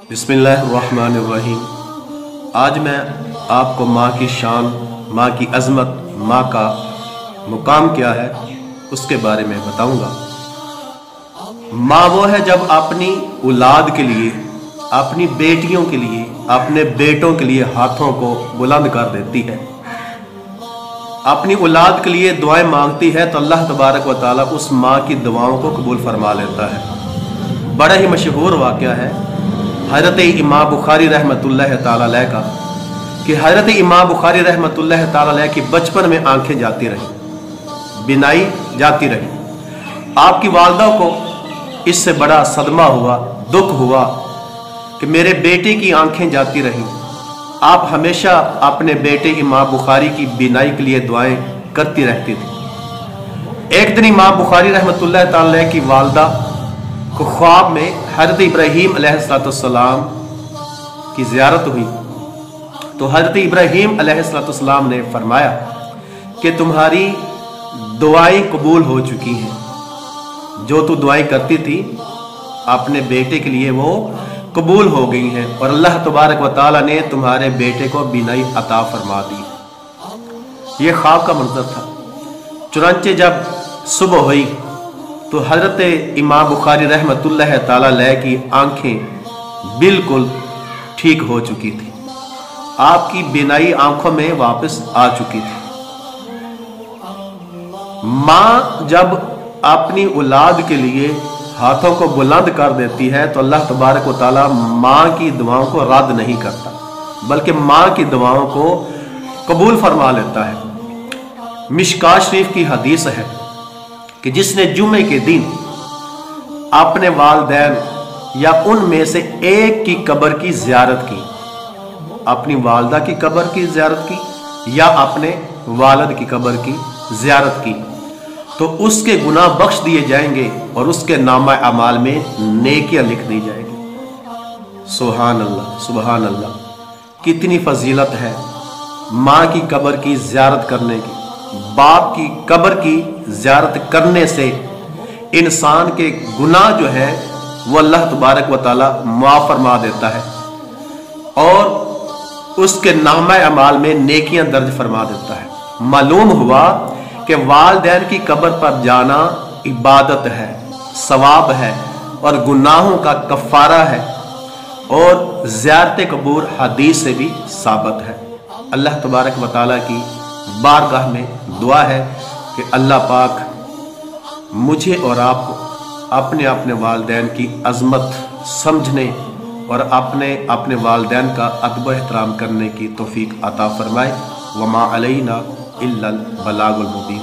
बिस्मिल्लाहिर्रहमानिर्रहीम। आज मैं आपको माँ की शान, माँ की अज़मत, माँ का मुकाम क्या है उसके बारे में बताऊंगा। माँ वो है जब अपनी औलाद के लिए, अपनी बेटियों के लिए, अपने बेटों के लिए हाथों को बुलंद कर देती है, अपनी औलाद के लिए दुआएं मांगती है तो अल्लाह तबारक व तआला उस माँ की दुआओं को कबूल फरमा लेता है। बड़ा ही मशहूर वाक़या है हज़रत इमाम बुखारी रहमतुल्लाह ताला अलैह का कि हज़रत इमाम बुखारी रहमतुल्लाह ताला अलैह की बचपन में आंखें जाती रहीं, बिनाई जाती रही। आपकी वालदा को इससे बड़ा सदमा हुआ, दुख हुआ कि मेरे बेटे की आंखें जाती रहीं। आप हमेशा अपने बेटे इमाम बुखारी की बिनाई के लिए दुआएं करती रहती थी। एक दिन इमाम बुखारी रहमतुल्लाह ताला अलैह की वालदा को ख्वाब में हज़रत इब्राहीम अलैहिस्सलाम की ज़ियारत हुई तो हज़रत इब्राहीम अलैहिस्सलाम ने फरमाया कि तुम्हारी दुआएं कबूल हो चुकी हैं, जो तू दुआएं करती थी अपने बेटे के लिए वो कबूल हो गई हैं और अल्लाह तबारक व तआला ने तुम्हारे बेटे को बिनाई अता फरमा दी। ये ख्वाब का मंजर था। चुनांचे जब सुबह हुई तो हज़रत इमाम बुखारी रहमतुल्लाह ताला अलैह की आंखें बिल्कुल ठीक हो चुकी थी, आपकी बिनाई आंखों में वापस आ चुकी थी। माँ जब अपनी औलाद के लिए हाथों को बुलंद कर देती है तो अल्लाह तबारक व तआला माँ की दुआओं को रद्द नहीं करता, बल्कि माँ की दुआओं को कबूल फरमा लेता है। मिशकात शरीफ की हदीस है कि जिसने जुमे के दिन अपने वालिदैन या उनमें से एक की कब्र की ज़ियारत की, अपनी वालदा की कब्र की ज़ियारत की या अपने वालिद की कब्र की ज़ियारत की, तो उसके गुनाह बख्श दिए जाएंगे और उसके नामा अमाल में नेकियां लिख दी जाएंगी। सुभान अल्लाह, सुभान अल्लाह। कितनी फजीलत है माँ की कब्र की ज़ियारत करने की। बाप की कब्र की ज़ियारत करने से इंसान के गुनाह जो है वो अल्लाह तबारक व तआला माफ़ फरमा देता है और उसके नामा अमाल में नेकियां दर्ज फरमा देता है। मालूम हुआ कि वालिदैन की कब्र पर जाना इबादत है, सवाब है और गुनाहों का कफ़ारा है और ज़ियारत कबूर हदीस से भी साबित है। अल्लाह तबारक व तआला की बारगाह में दुआ है कि अल्लाह पाक मुझे और आपको अपने अपने वालिदैन की अज़मत समझने और अपने वालिदैन का अदब एहतराम करने की तौफीक अता फरमाए। वमा अलैना इल्लल बलागुल मुबीन।